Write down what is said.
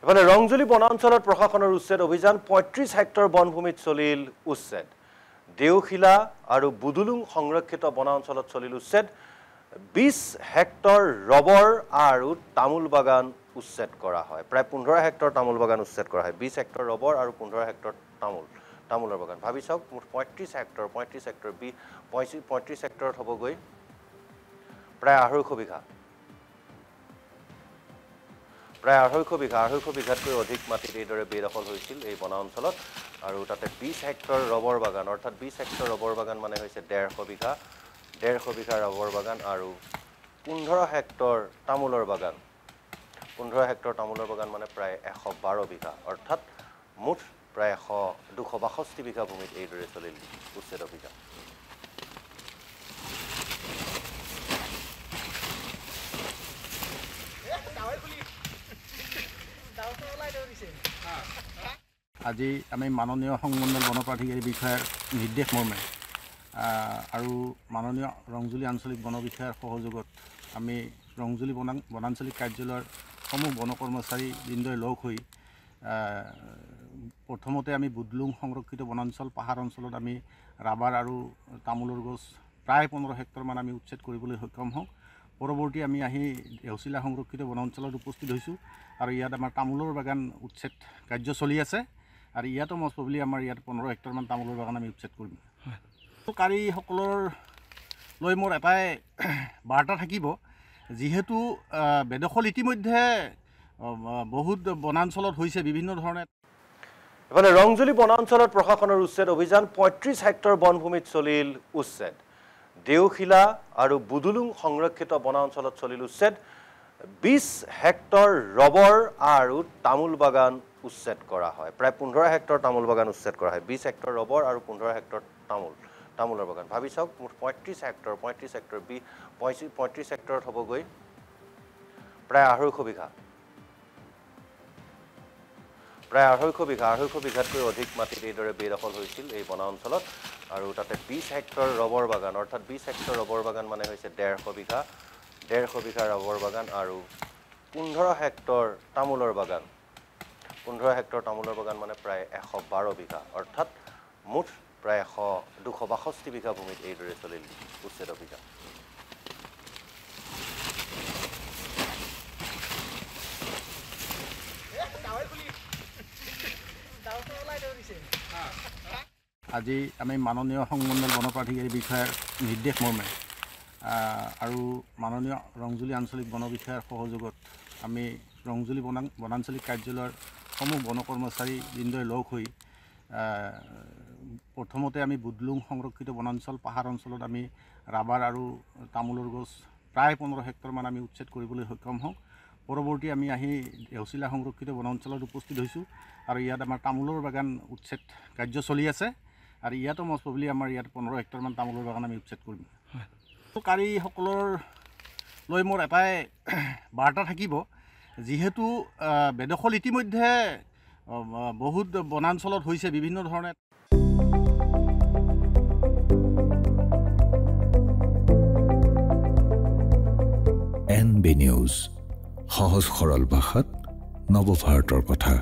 এফালে ৰংজুলি বনাঞ্চলত প্ৰশাসনৰ উচ্ছেদ অভিযান ৩৫ হেক্টৰ বনভূমিত চলিল উচ্ছেদ দেওশিলা আৰু বুদুলুং সংৰক্ষিত বনাঞ্চলত চলিল উচ্ছেদ ২০ হেক্টৰ ৰবৰ আৰু তামোল বাগান উচ্ছেদ কৰা হয় প্ৰায় ১৫ হেক্টৰ তামোল বাগান উচ্ছেদ কৰা হয় ২০ হেক্টৰ ৰবৰ আৰু ১৫ হেক্টৰ তামোলৰ বাগান ভাবি চাওক মুঠ ৩৫ হেক্টৰ ৩৫ হেক্টৰত হ'বগৈ প্ৰায় ২৫০ বিঘা প্ৰায় ২৫০ বিঘাতকৈ অধিক মাটিত এইদৰে বেদখল হৈছিল এই বনাঞ্চলত আৰু তাতে ২০ হেক্টৰ ৰবৰ বাগান অৰ্থাৎ ২০ হেক্টৰ ৰবৰ বাগান মানে হৈছে ১৫০ বিঘা ৰবৰ বাগান আৰু ১৫ হেক্টৰ তামোলৰ বাগান ১৫ হেক্টৰ তামোলৰ বাগান মানে প্ৰায় ১১২ বিঘা অৰ্থাৎ মুঠ প্ৰায় ২৬২ বিঘা ভূমিত এইদৰে চলিল উচ্ছেদ অভিযান আজি আমি মাননীয় সংমণ্ডল বনপ্ৰাধিকাৰী বিষয়াৰ নিৰ্দেশ মৰ্মে আৰু মাননীয় ৰংজুলি আঞ্চলিক বন বিষয়াৰ সহযোগত আমি ৰংজুলি বনাঞ্চলিক কাৰ্যালয়ৰ সমূহ বন কৰ্মচাৰী বৃন্দই লগ হৈ প্ৰথমতে আমি বুদলুং সংৰক্ষিত বনাঞ্চল পাহাৰ অঞ্চলত আমি ৰাবাৰ আৰু তামোলৰ গছ প্ৰায় ১৫ হেক্টৰমান আমি উচ্ছেদ কৰিবলৈ সক্ষম হওঁ পৰৱৰ্তী আমি আহি দেওশিলা সংৰক্ষিত বনাঞ্চলত উপস্থিত হৈছোঁ আৰু ইয়াত আমাৰ তামোলৰ বাগান উচ্ছেদ কাৰ্য চলি আছে আৰু ইয়াতো মষ্ট প্ৰবলি আমাৰ ইয়াত ১৫ হেক্টৰমান তামোলৰ বাগান আমি উচ্ছেদ কৰিম কাৰীসকলৰ লৈ মোৰ এটাই বাৰ্তা থাকিব যিহেতু বেদখল ইতিমধ্যে বহুত বনাঞ্চলত হৈছে বিভিন্ন ধৰণে এফালে ৰংজুলি বনাঞ্চলত প্ৰশাসনৰ উচ্ছেদ অভিযান ৩৫ হেক্টৰ বনভূমিত চলিল উচ্ছেদ দেওশিলা আৰু বুদুলুং সংৰক্ষিত বনাঞ্চলত চলিল উচ্ছেদ ২০ হেক্টৰ ৰবৰ আৰু তামোল বাগান উচ্ছেদ কৰা হয় প্ৰায় ১৫ হেক্টৰ তামোল বাগান উচ্ছেদ কৰা হয় ২০ হেক্টৰ ৰবৰ আৰু ১৫ হেক্টৰ তামোলৰ বাগান ভাবি চাওক মুঠ ৩৫ হেক্টৰ ৩৫ হেক্টৰত হ'বগৈ প্ৰায় ২৫০ বিঘা প্ৰায় ২৫০ বিঘাতকৈ অধিক মাটিত এইদৰে বেদখল হৈছিল এই বনাঞ্চলত আৰু তাতে ২০ হেক্টৰ ৰবৰ বাগান অৰ্থাৎ ২০ হেক্টৰ ৰবৰ বাগান মানে হৈছে ১৫০ বিঘা ৰবৰ বাগান আৰু ১৫ হেক্টৰ তামোলৰ বাগান ১৫ হেক্টৰ তামোলৰ বাগান মানে প্ৰায় ১১২ বিঘা অৰ্থাৎ মুঠ প্ৰায় ২৬২ বিঘা ভূমিত এইদৰে চলিল উচ্ছেদ অভিযান আজি আমি মাননীয় সংমণ্ডল বনপ্ৰাধিকাৰী বিষয়াৰ নিৰ্দেশ মৰ্মে আৰু মাননীয় ৰংজুলি আঞ্চলিক বন বিষয়াৰ সহযোগত আমি ৰংজুলি বনাঞ্চলিক কাৰ্যালয়ৰ সমূহ বন কৰ্মচাৰী বৃন্দই লগ হৈ প্ৰথমতে আমি বুদলুং সংৰক্ষিত বনাঞ্চল পাহাৰ অঞ্চলত আমি ৰাবাৰ আৰু তামোলৰ গছ প্ৰায় ১৫ হেক্টৰমান আমি উচ্ছেদ কৰিবলৈ সক্ষম হওঁ পৰৱৰ্তী আমি আহি দেওশিলা সংৰক্ষিত বনাঞ্চলত উপস্থিত হৈছোঁ আৰু ইয়াত আমাৰ তামোলৰ বাগান উচ্ছেদ কাৰ্য চলি আছে আৰু ইয়াতো মষ্ট প্ৰবলি আমাৰ ইয়াত ১৫ হেক্টৰমান তামোলৰ বাগান আমি উচ্ছেদ কৰিম কাৰীসকলৰ লৈ মোৰ এটাই বাৰ্তা থাকিব যিহেতু বেদখল ইতিমধ্যে বহুত বনাঞ্চলত হৈছে বিভিন্ন ধৰণে NB নিউজ সহজ সৰল ভাষাত নৱভাৰতৰ কথা